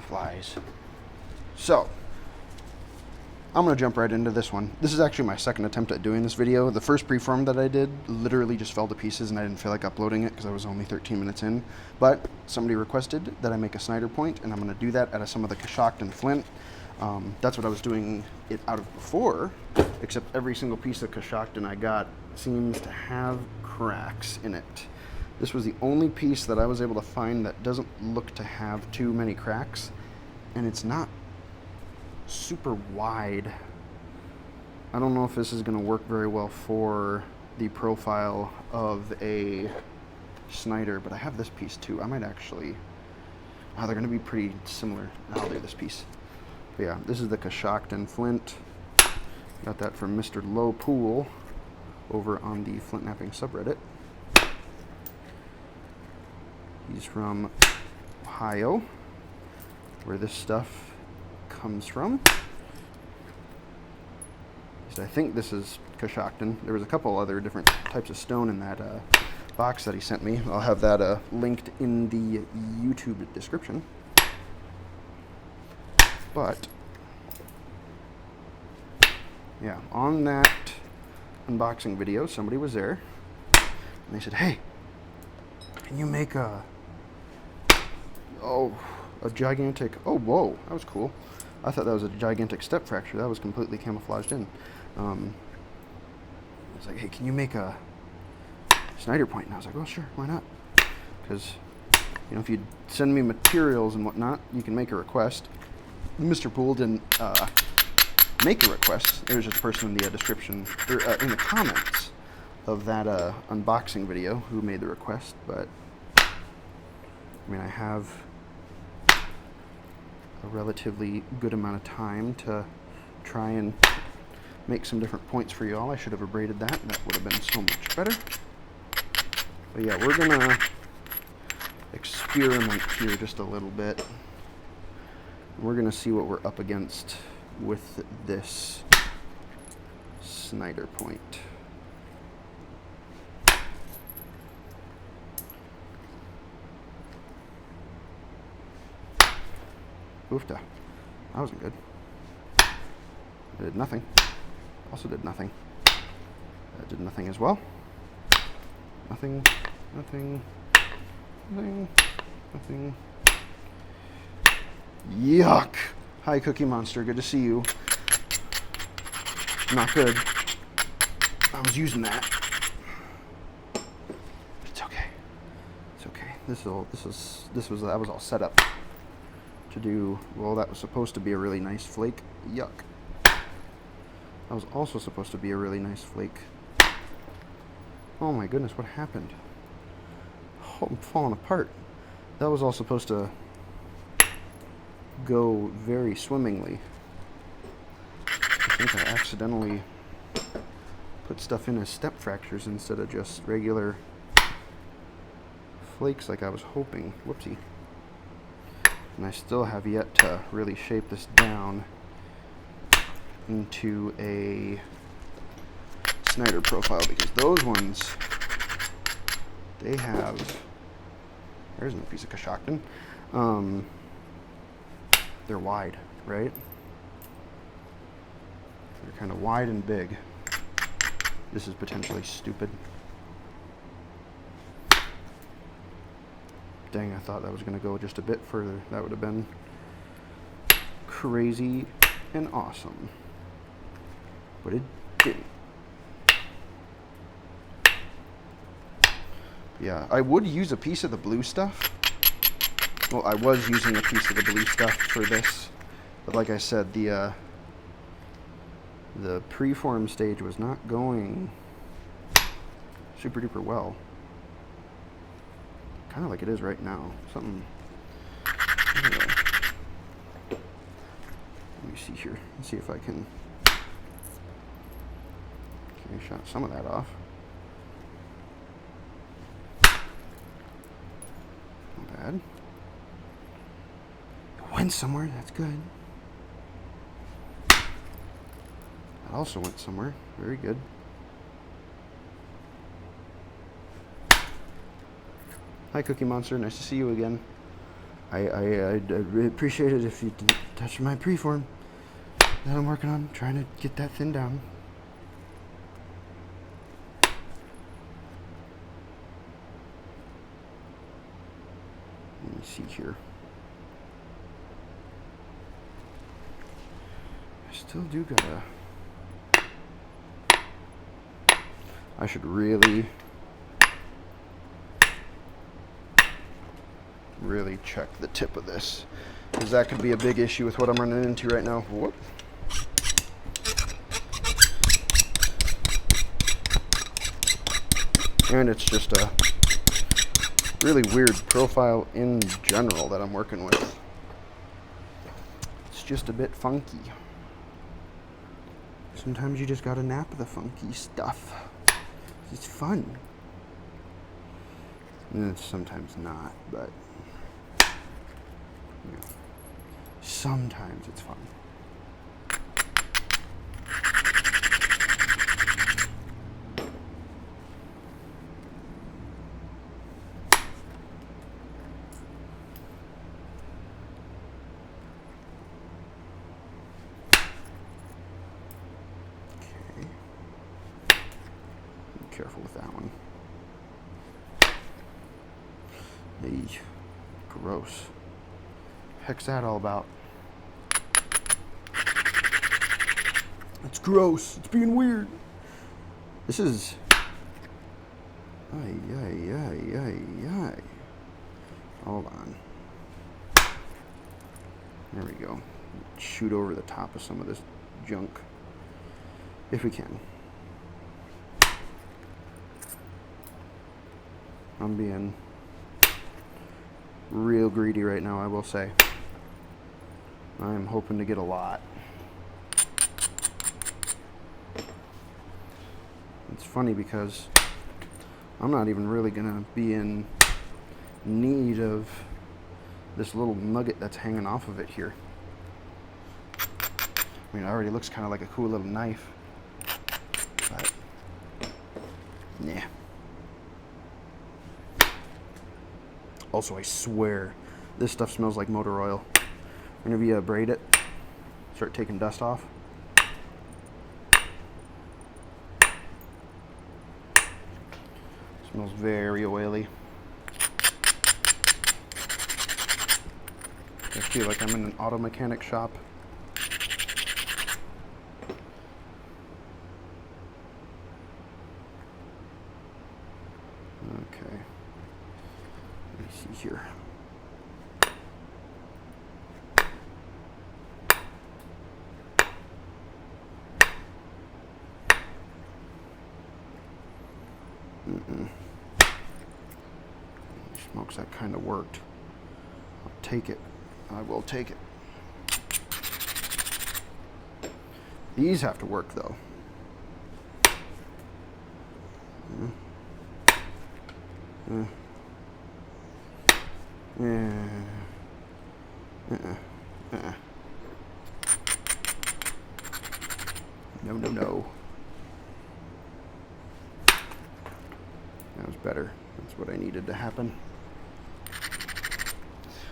flies. So, I'm going to jump right into this one. This is actually my second attempt at doing this video. The first preform that I did literally just fell to pieces and I didn't feel like uploading it because I was only 13 minutes in. But somebody requested that I make a Snyder point, and I'm going to do that out of some of the Coshocton flint. That's what I was doing it out of before, except every single piece of Coshocton I got seems to have cracks in it. This was the only piece that I was able to find that doesn't look to have too many cracks, and it's not super wide. I don't know if this is going to work very well for the profile of a Snyder, but I have this piece too. I might actually, they're going to be pretty similar. I'll do this piece. But yeah, this is the Coshocton flint. Got that from Mr. Low Pool over on the Flint Napping subreddit. He's from Ohio, where this stuff comes from. I think this is Coshocton. There was a couple other different types of stone in that box that he sent me. I'll have that linked in the YouTube description. But yeah, on that unboxing video, somebody was there and they said, "Hey, can you make a gigantic," oh, whoa, that was cool. I thought that was a gigantic step fracture. That was completely camouflaged in. It's like, "Hey, can you make a Snyder point?" And I was like, "Well, sure, why not?" Because, you know, if you send me materials and whatnot, you can make a request. Mr. Poole didn't make a request. There was just a person in the description, or in the comments of that unboxing video who made the request. But, I mean, I have a relatively good amount of time to try and make some different points for y'all. I should have abraded that. That would have been so much better. But yeah, we're gonna experiment here just a little bit. We're gonna see what we're up against with this Snyder point. Oofta. That wasn't good. I did nothing. Also did nothing. That did nothing as well. Nothing, nothing, nothing, nothing. Yuck! Hi, Cookie Monster. Good to see you. Not good. I was using that. It's okay. It's okay. That was all set up to do. Well, that was supposed to be a really nice flake. Yuck. That was also supposed to be a really nice flake. Oh my goodness, what happened? Oh, I'm falling apart. That was all supposed to go very swimmingly. I think I accidentally put stuff in as step fractures instead of just regular flakes like I was hoping. Whoopsie. And I still have yet to really shape this down into a Snyder profile, because those ones, they have, there's a piece of Coshocton, they're wide, right? They're kind of wide and big. This is potentially stupid. Dang, I thought that was going to go just a bit further. That would have been crazy and awesome. But it didn't. Yeah, I would use a piece of the blue stuff. Well, I was using a piece of the blue stuff for this. But like I said, the preform stage was not going super duper well. Kind of like it is right now. Something. Anyway. Let me see here. Let's see if I can. Okay, shot some of that off. Not bad. It went somewhere. That's good. That also went somewhere. Very good. Hi, Cookie Monster. Nice to see you again. I'd really appreciate it if you didn't touch my preform that I'm working on, trying to get that thin down. Let me see here. I still do gotta... I should really check the tip of this, because that could be a big issue with what I'm running into right now. Whoop. And it's just a really weird profile in general that I'm working with. It's just a bit funky. Sometimes you just gotta nap the funky stuff. It's fun. And it's sometimes not, but you know, sometimes it's fun. Careful with that one. Hey, gross. Heck's that all about? It's gross. It's being weird. This is... Ay. Hold on. There we go. Shoot over the top of some of this junk. If we can. I'm being real greedy right now, I will say. I'm hoping to get a lot. It's funny because I'm not even really gonna be in need of this little nugget that's hanging off of it here. I mean, it already looks kind of like a cool little knife, but yeah. Also, I swear, this stuff smells like motor oil. Whenever you braid it, start taking dust off. Smells very oily. I feel like I'm in an auto mechanic shop. Okay. Let me see here. Smokes, that kind of worked. I'll take it. I will take it. These have to work though. No. That was better. That's what I needed to happen.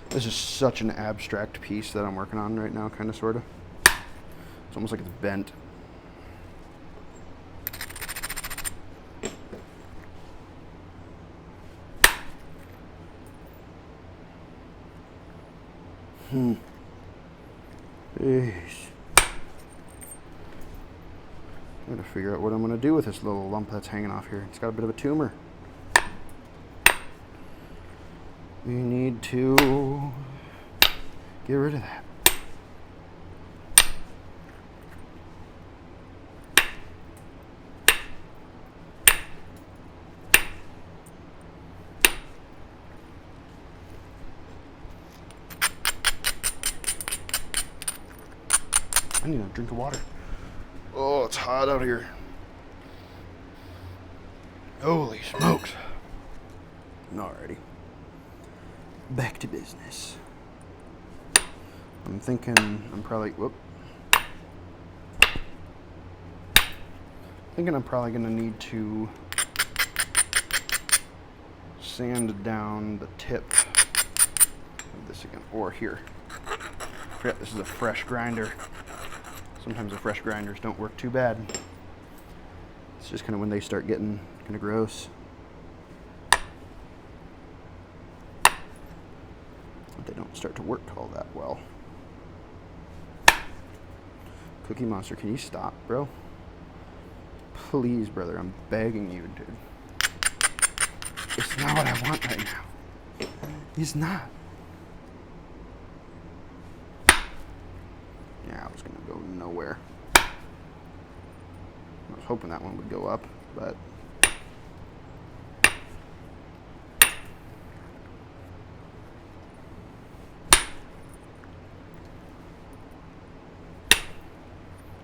This is such an abstract piece that I'm working on right now, kind of, sort of. It's almost like it's bent. Jeez. I gotta figure out what I'm gonna do with this little lump that's hanging off here. It's got a bit of a tumor. We need to get rid of that. I need a drink of water. Oh, it's hot out here. Holy smokes. Alrighty. Back to business. I'm thinking I'm probably, I'm probably gonna need to sand down the tip of this again. or here. Forget this is a fresh grinder. Sometimes the fresh grinders don't work too bad. It's just kind of when they start getting kind of gross. They don't start to work all that well. Cookie Monster, can you stop, bro? Please, brother, I'm begging you, dude. It's not what I want right now. He's not. Yeah, I was gonna go nowhere. I was hoping that one would go up, but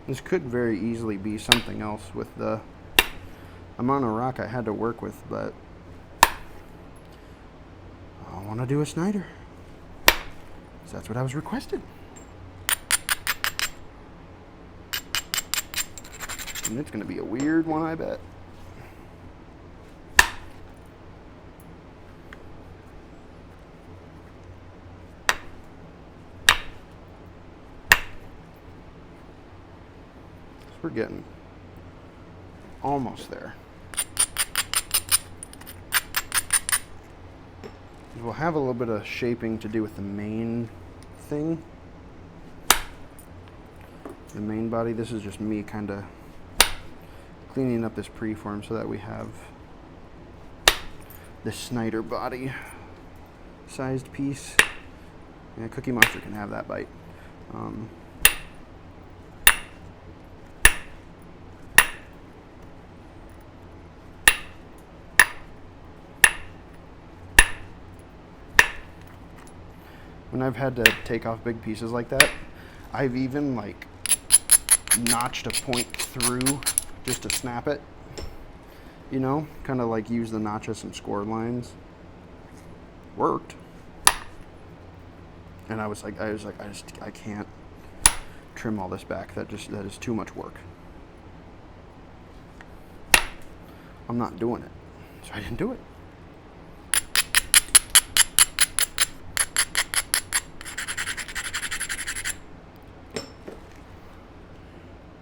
this could very easily be something else with the amount of rock I had to work with, but I want to do a Snyder. So that's what I was requested. And it's going to be a weird one, I bet. We're getting almost there. We'll have a little bit of shaping to do with the main thing. The main body, this is just me kind of cleaning up this preform so that we have this Snyder body sized piece. And Cookie Monster can have that bite. When I've had to take off big pieces like that, I've even like notched a point through just to snap it, you know, kind of like use the notch as some score lines. Worked. And I was like, I can't trim all this back. That is too much work. I'm not doing it. So I didn't do it.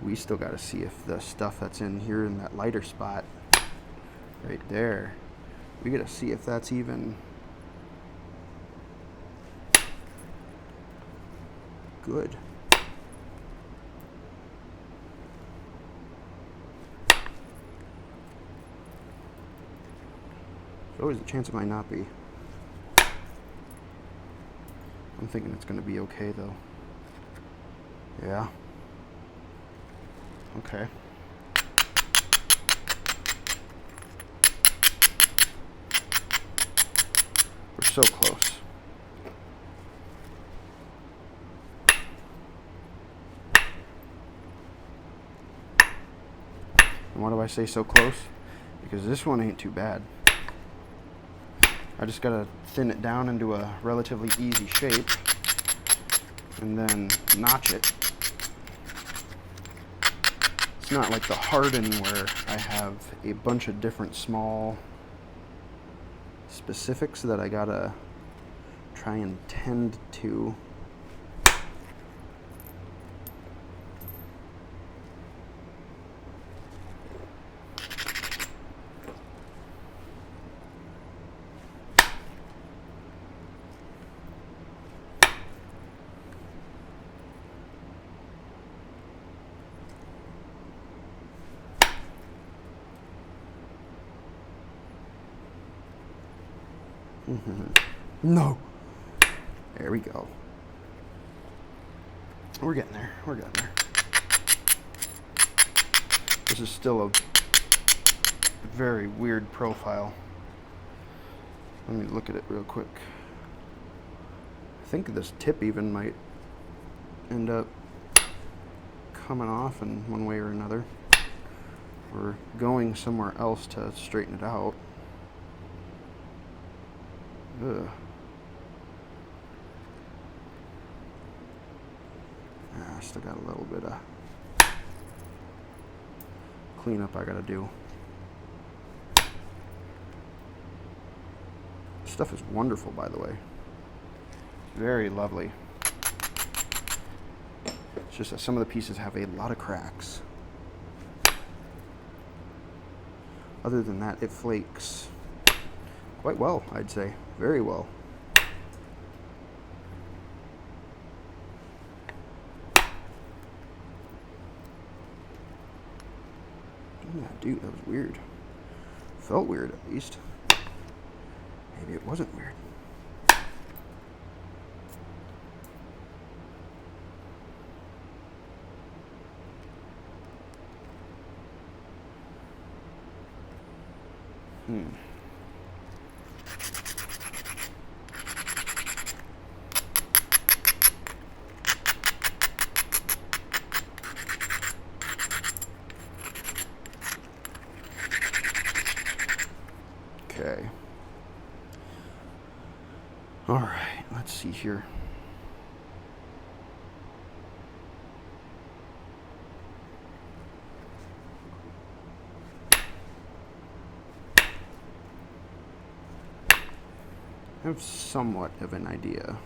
We still got to see if the stuff that's in here in that lighter spot right there, we got to see if that's even good. There's always a chance it might not be. I'm thinking it's going to be okay though. Yeah. Okay. We're so close. And why do I say so close? Because this one ain't too bad. I just gotta thin it down into a relatively easy shape and then notch it. It's not like the harden where I have a bunch of different small specifics that I gotta try and tend to. No. There we go. We're getting there. We're getting there. This is still a very weird profile. Let me look at it real quick. I think this tip even might end up coming off in one way or another, or going somewhere else to straighten it out. Ugh. I still got a little bit of cleanup I gotta do. This stuff is wonderful, by the way. Very lovely. It's just that some of the pieces have a lot of cracks. Other than that, it flakes quite well, I'd say. Very well. Yeah, dude, that was weird. Felt weird, at least. Maybe it wasn't weird. Okay. All right, let's see here. I have somewhat of an idea.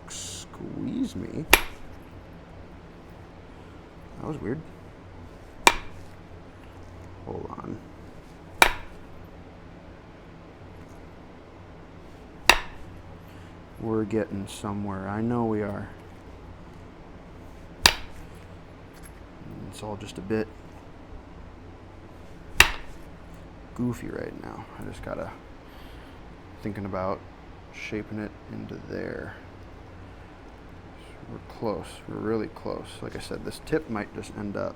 Squeeze me. That was weird. Hold on. We're getting somewhere. I know we are. It's all just a bit goofy right now. I just gotta thinking about shaping it into there. We're close. We're really close. Like I said, this tip might just end up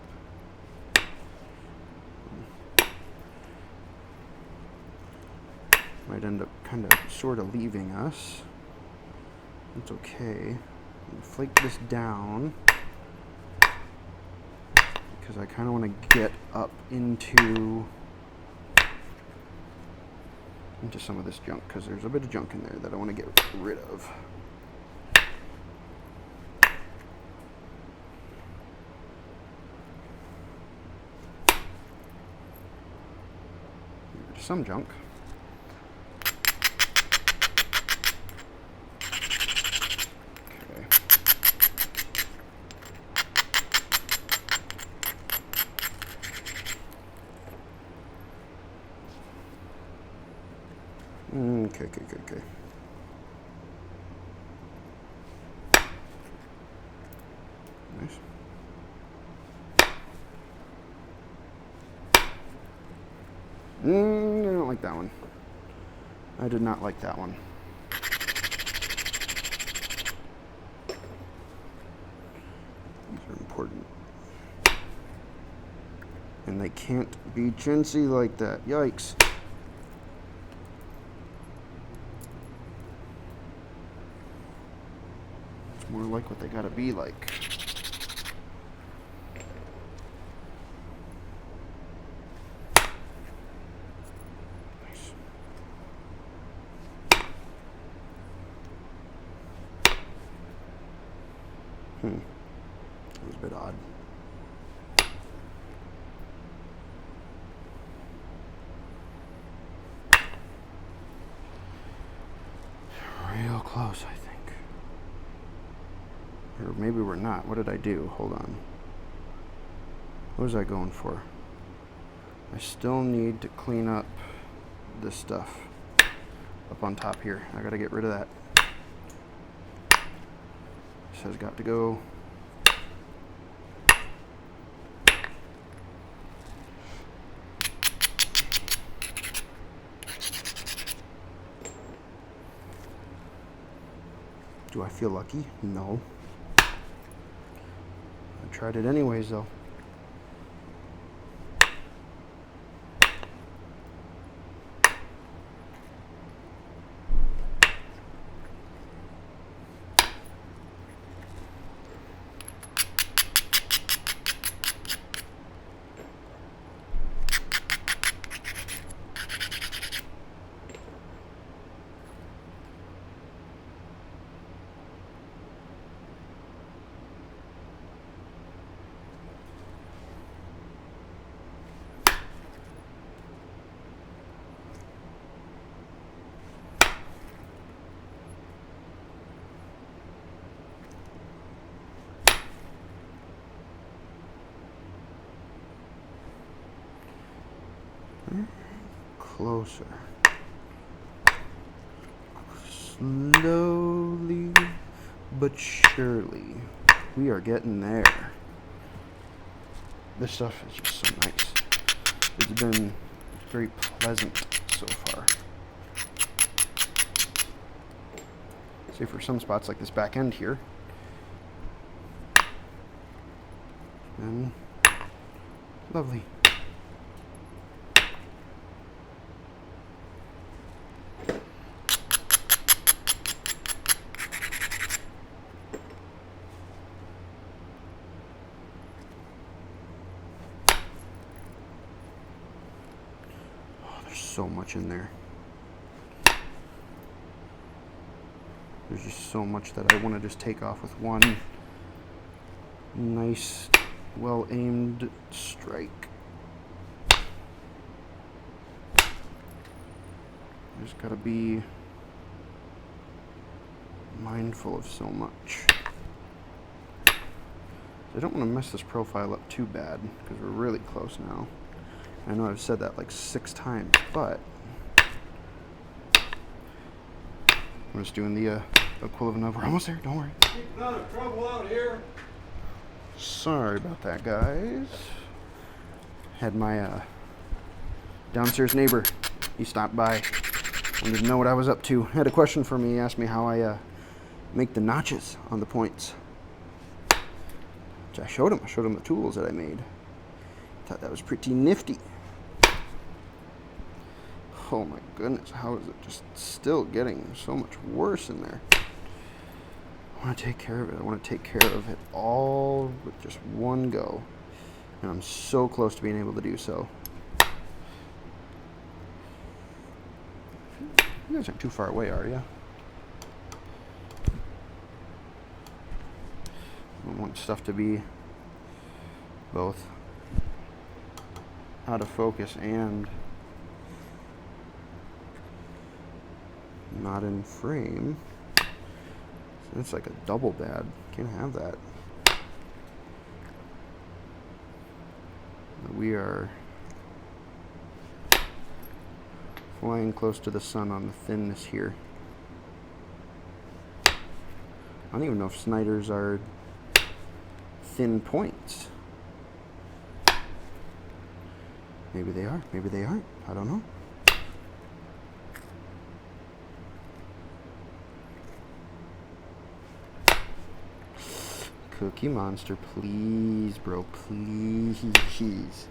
kind of sort of leaving us. It's okay. Flake this down because I kind of want to get up into some of this junk, because there's a bit of junk in there that I want to get rid of. There's some junk. Okay. Nice. I don't like that one. I did not like that one. These are important. And they can't be chintzy like that. Yikes. More like what they gotta be like. Nice. That was a bit odd. Real close, I think. Or maybe we're not. What did I do? Hold on. What was I going for? I still need to clean up this stuff up on top here. I gotta get rid of that. This has got to go. Do I feel lucky? No. I tried it anyways, though. Closer. Slowly but surely, we are getting there. This stuff is just so nice. It's been very pleasant so far. See, for some spots like this back end here, and lovely. So much in there. There's just so much that I want to just take off with one nice, well-aimed strike. Just gotta be mindful of so much. I don't want to mess this profile up too bad because we're really close now. I know I've said that like 6 times, but I'm just doing the equivalent of, we're almost there, don't worry. Keep out of trouble out here. Sorry about that, guys. Had my downstairs neighbor, he stopped by, wanted to know what I was up to. Had a question for me. He asked me how I make the notches on the points. Which I showed him the tools that I made. Thought that was pretty nifty. Oh my goodness, how is it just still getting so much worse in there? I want to take care of it. I want to take care of it all with just one go. And I'm so close to being able to do so. You guys aren't too far away, are you? I want stuff to be both out of focus and not in frame. So it's like a double bad. Can't have that. We are flying close to the sun on the thinness here. I don't even know if Snyders are thin points. Maybe they are, maybe they aren't. I don't know. Cookie Monster, please, bro, please.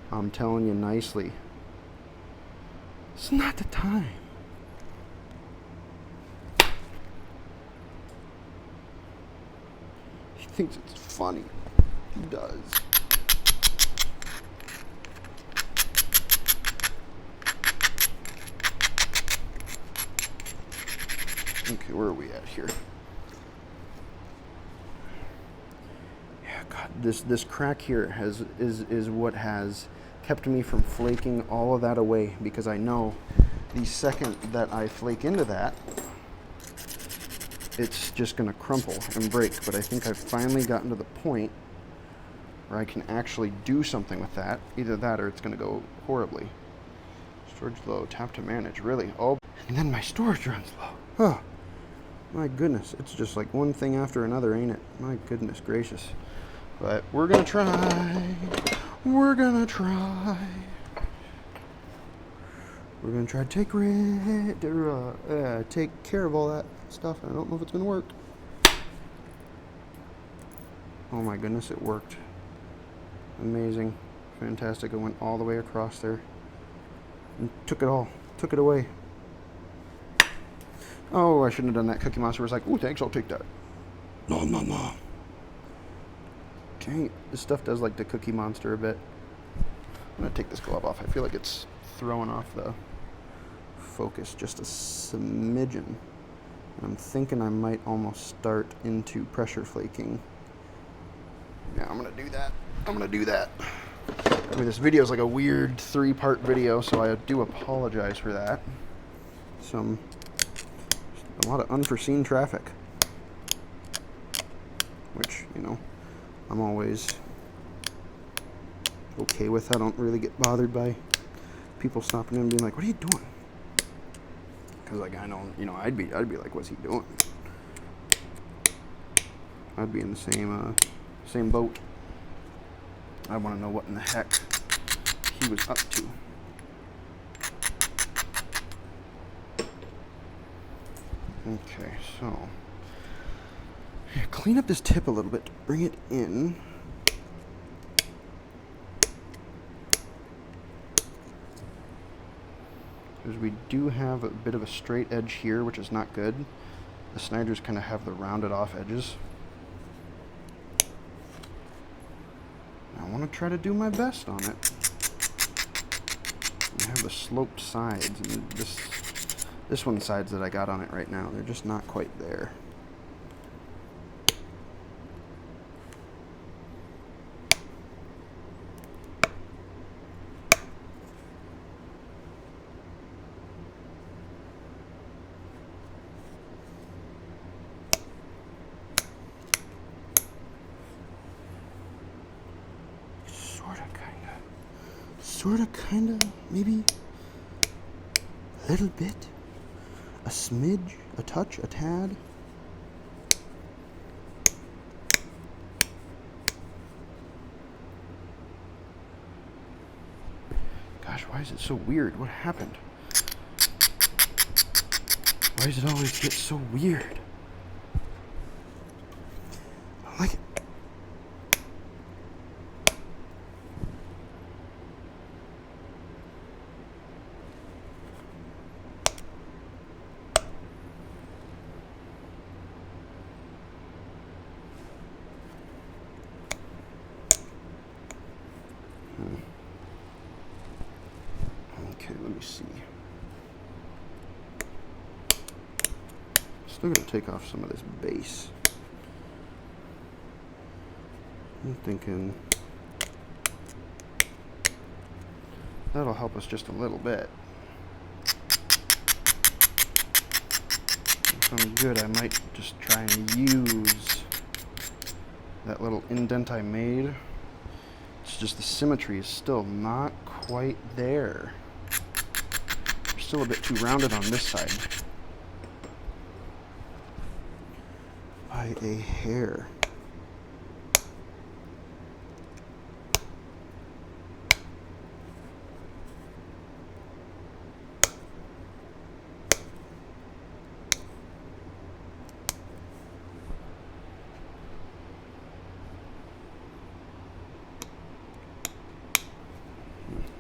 I'm telling you nicely. It's not the time. He thinks it's funny. He does. Okay, where are we at here? Yeah, God, this crack here is what has kept me from flaking all of that away, because I know the second that I flake into that, it's just gonna crumple and break. But I think I've finally gotten to the point where I can actually do something with that. Either that or it's gonna go horribly. Storage low, tap to manage, really. Oh, and then my storage runs low. Oh, my goodness. It's just like one thing after another, ain't it? My goodness gracious. But we're gonna try. We're gonna try. We're gonna try to take care of all that stuff. I don't know if it's gonna work. Oh my goodness, it worked. Amazing. Fantastic. It went all the way across there. And took it all. Took it away. Oh, I shouldn't have done that. Cookie Monster was like, ooh, thanks, I'll take that. No, no, no. Okay, this stuff does like the Cookie Monster a bit. I'm going to take this glove off. I feel like it's throwing off the focus just a smidgen. And I'm thinking I might almost start into pressure flaking. Yeah, I'm going to do that. I'm going to do that. I mean, this video is like a weird 3-part video, so I do apologize for that. A lot of unforeseen traffic, which, you know, I'm always okay with. I don't really get bothered by people stopping in and being like, "What are you doing?" Because like I know, I'd be like, "What's he doing?" I'd be in the same boat. I want to know what in the heck he was up to. Okay, so clean up this tip a little bit, bring it in. Because we do have a bit of a straight edge here, which is not good. The Snyders kind of have the rounded off edges. I want to try to do my best on it. I have the sloped sides, and this one's sides that I got on it right now, they're just not quite there. Sorta, kinda, maybe a little bit, a smidge, a touch, a tad. Gosh, why is it so weird? What happened? Why does it always get so weird? I don't like it. Okay, let me see. Still gonna take off some of this base. I'm thinking that'll help us just a little bit. If I'm good, I might just try and use that little indent I made. It's just the symmetry is still not quite there. Still a bit too rounded on this side. By a hair.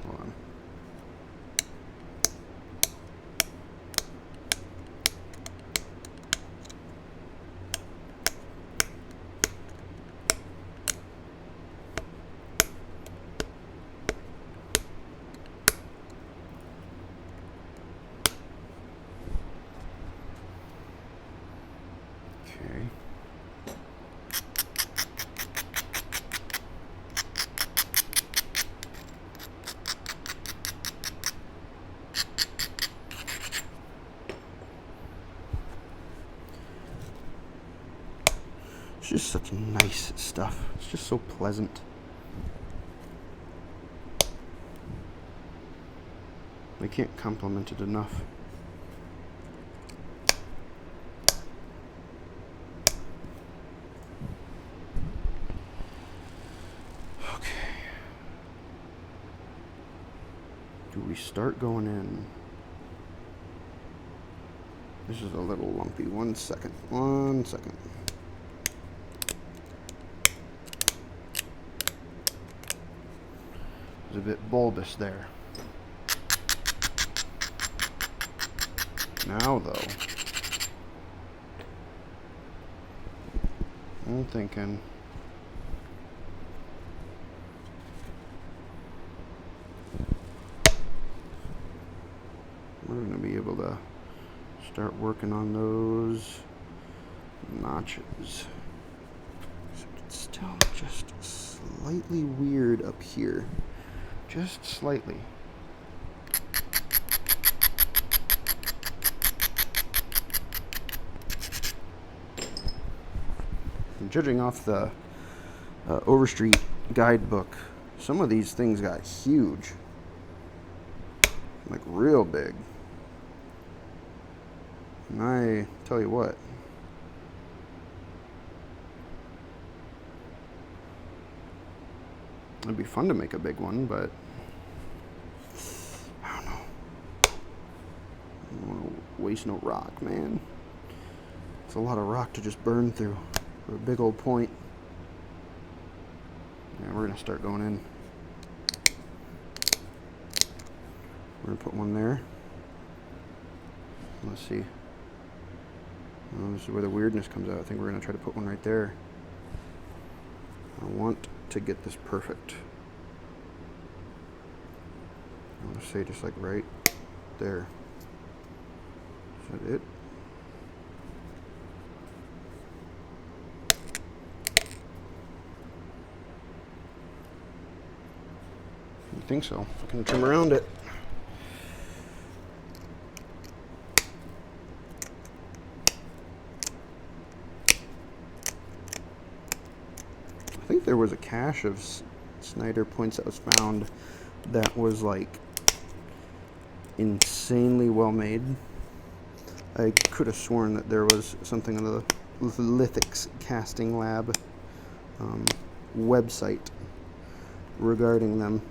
Hold on. Okay. It's just such nice stuff. It's just so pleasant. I can't compliment it enough. Do we start going in? This is a little lumpy. 1 second. 1 second. It's a bit bulbous there. Now, though, I'm thinking we're going to be able to start working on those notches. So it's still just slightly weird up here. Just slightly. And judging off the Overstreet guidebook, some of these things got huge. like real big. And I tell you what, it'd be fun to make a big one, but I don't know. I don't want to waste no rock, man. It's a lot of rock to just burn through for a big old point. Yeah, we're gonna start going in. We're gonna put one there. Let's see. Oh, this is where the weirdness comes out. I think we're gonna try to put one right there. I want to get this perfect. I want to say just like right there. Is that it? I think so. I can trim around it. I think there was a cache of Snyder points that was found that was like insanely well made. I could have sworn that there was something on the Lithics Casting Lab website regarding them.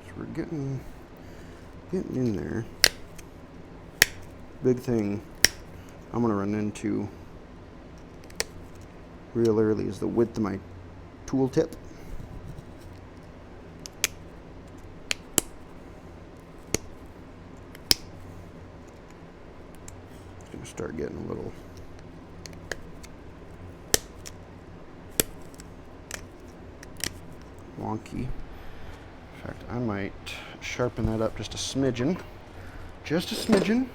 So we're getting in there. Big thing I'm gonna run into real early is the width of my tool tip. It's gonna start getting a little wonky. In fact, I might sharpen that up just a smidgen. Just a smidgen.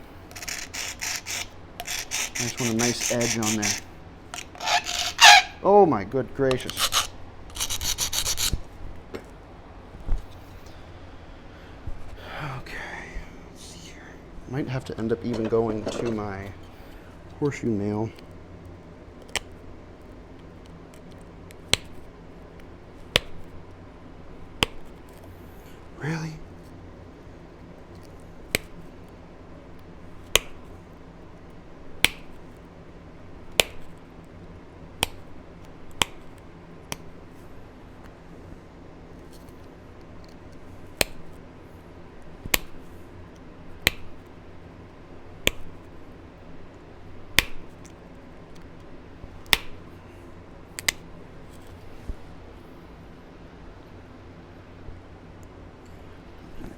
I just want a nice edge on there. Oh my good gracious. Okay, let's see here. Might have to end up even going to my horseshoe nail. Really?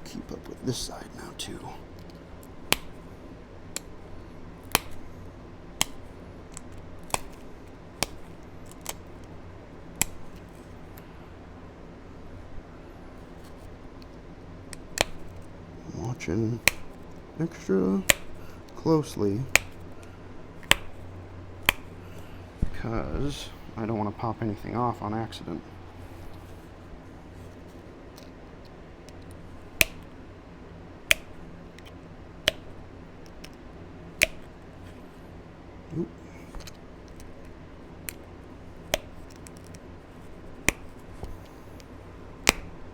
Keep up with this side now too. I'm watching extra closely because I don't want to pop anything off on accident. Oop.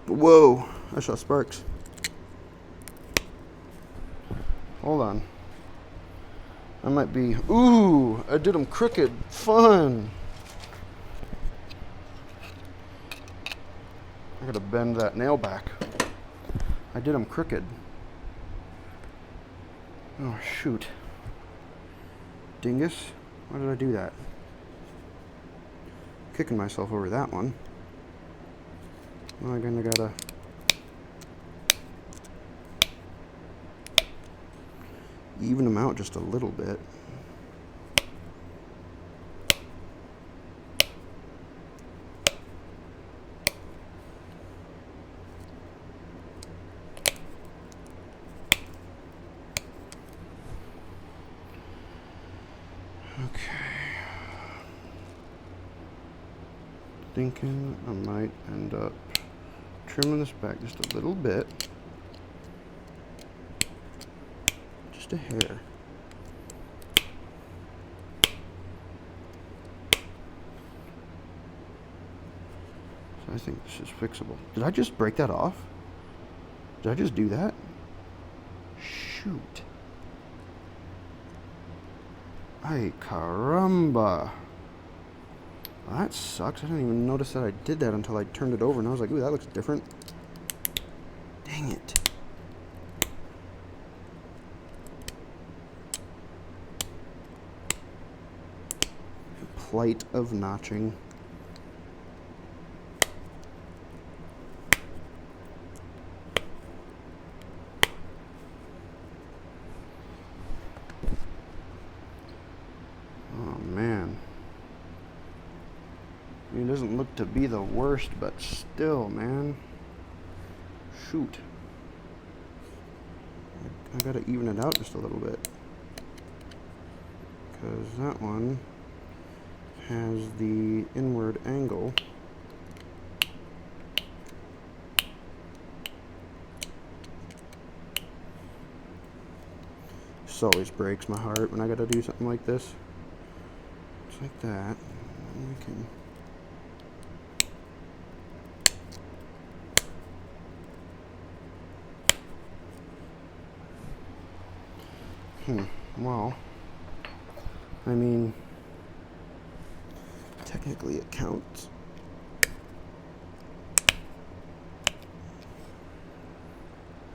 Whoa, I saw sparks. Hold on. I might be, ooh, I did them crooked. Fun. I gotta bend that nail back. I did them crooked. Oh, shoot. Dingus. Why did I do that? Kicking myself over that one. Well, I kinda gotta even them out just a little bit. Okay. Thinking I might end up trimming this back just a little bit. Just a hair. I think this is fixable. Did I just break that off? Did I just do that? Shoot. Ay, caramba. Well, that sucks. I didn't even notice that I did that until I turned it over, and I was like, ooh, that looks different. Dang it. Plight of notching. Oh man. I mean, it doesn't look to be the worst, but still, man. Shoot. I gotta even it out just a little bit. Because that one has the inward angle. This always breaks my heart when I gotta do something like this. Just like that. And we can. Well, I mean, technically it counts.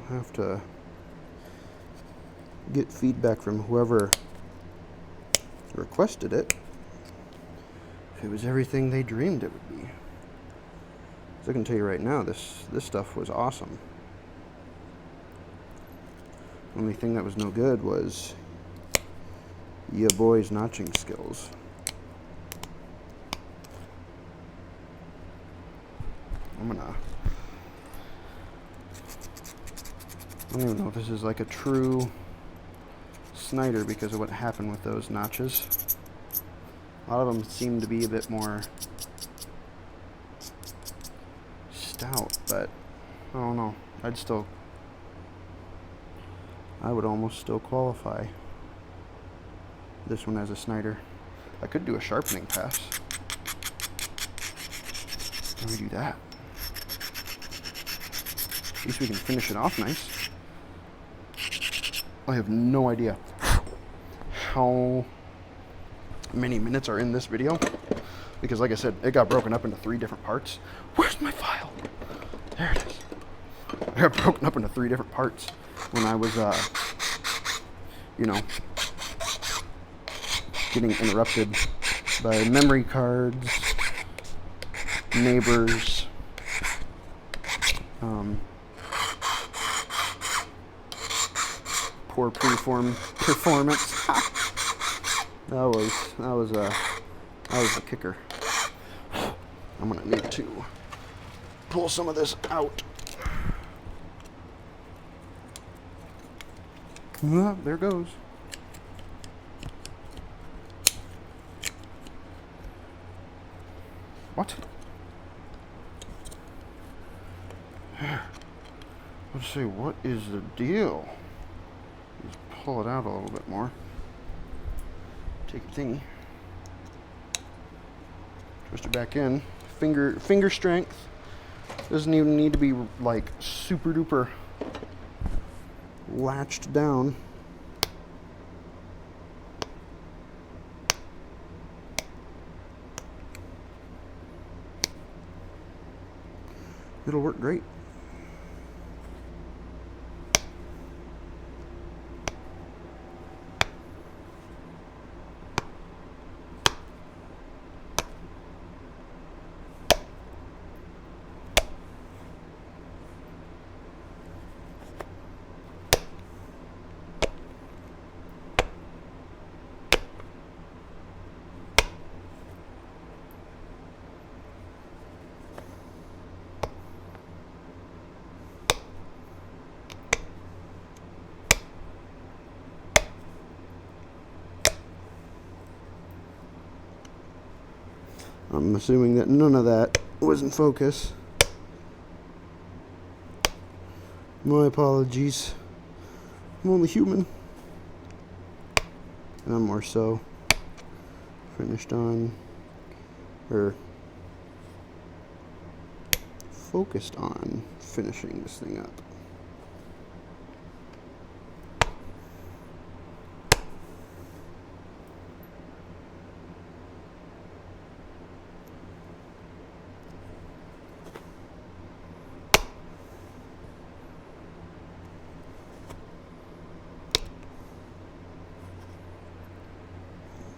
I'll have to get feedback from whoever requested it. If it was everything they dreamed it would be. So I can tell you right now, this stuff was awesome. Only thing that was no good was ya boy's notching skills. I don't even know if this is like a true Snyder because of what happened with those notches. A lot of them seem to be a bit more stout, but I don't know. I would almost still qualify this one as a Snyder. I could do a sharpening pass. Let me do that. At least we can finish it off nice. I have no idea how many minutes are in this video, because like I said, it got broken up into 3 different parts. Where's my file? There it is. It got broken up into 3 different parts when I was, you know, getting interrupted by memory cards, neighbors, poor performance. That was the kicker. I'm gonna need to pull some of this out. Ah, there goes. What? Let's see, what is the deal? Let's pull it out a little bit more. Take a thingy. Twist it back in. Finger strength. Doesn't even need to be like super duper latched down. It'll work great. I'm assuming that none of that was in focus. My apologies. I'm only human. And I'm more so. Finished on, or focused on finishing this thing up.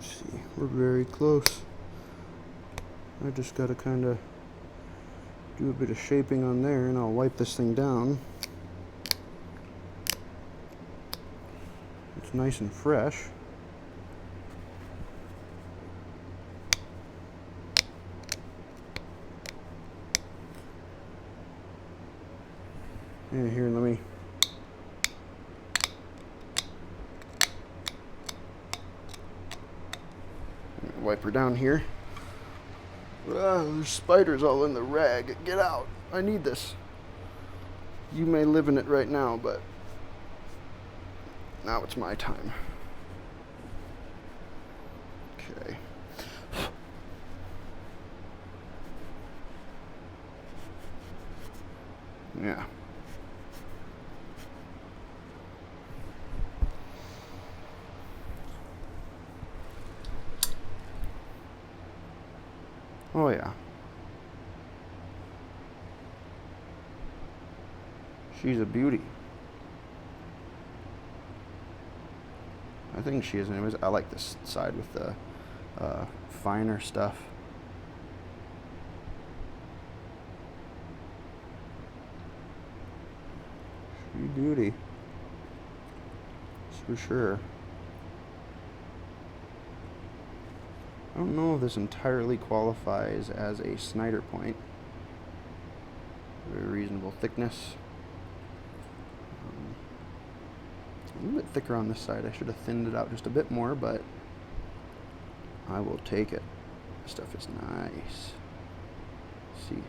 See, we're very close. I just gotta kind of do a bit of shaping on there, and I'll wipe this thing down. It's nice and fresh. Yeah, here, let me wipe her down here. There's spiders all in the rag. Get out. I need this. You may live in it right now, but now it's my time. Okay. Yeah. Oh yeah. She's a beauty. I think she is anyways. I like this side with the finer stuff. She beauty. That's for sure. I don't know if this entirely qualifies as a Snyder point. Very reasonable thickness. A little bit thicker on this side. I should have thinned it out just a bit more, but I will take it. This stuff is nice. Let's see.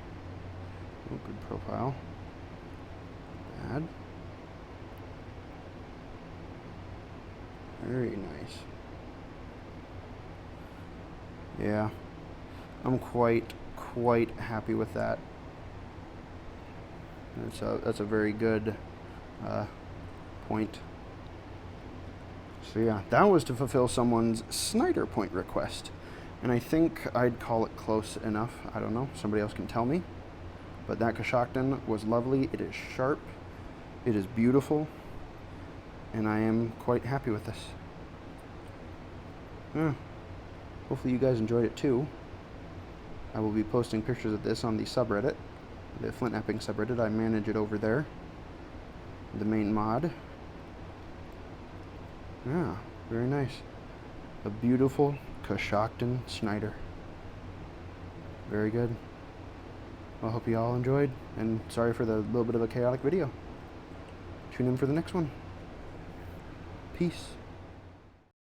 Oh, good profile. Bad. Very nice. Yeah, I'm quite happy with that. That's a very good point. So yeah, that was to fulfill someone's Snyder point request, and I think I'd call it close enough. I don't know. Somebody else can tell me. But that Coshocton was lovely. It is sharp. It is beautiful, and I am quite happy with this. Yeah. Hopefully you guys enjoyed it too. I will be posting pictures of this on the subreddit, the Flint Epping subreddit. I manage it over there, the main mod. Yeah, very nice. A beautiful Coshocton Snyder. Very good. Well, I hope you all enjoyed, and sorry for the little bit of a chaotic video. Tune in for the next one. Peace.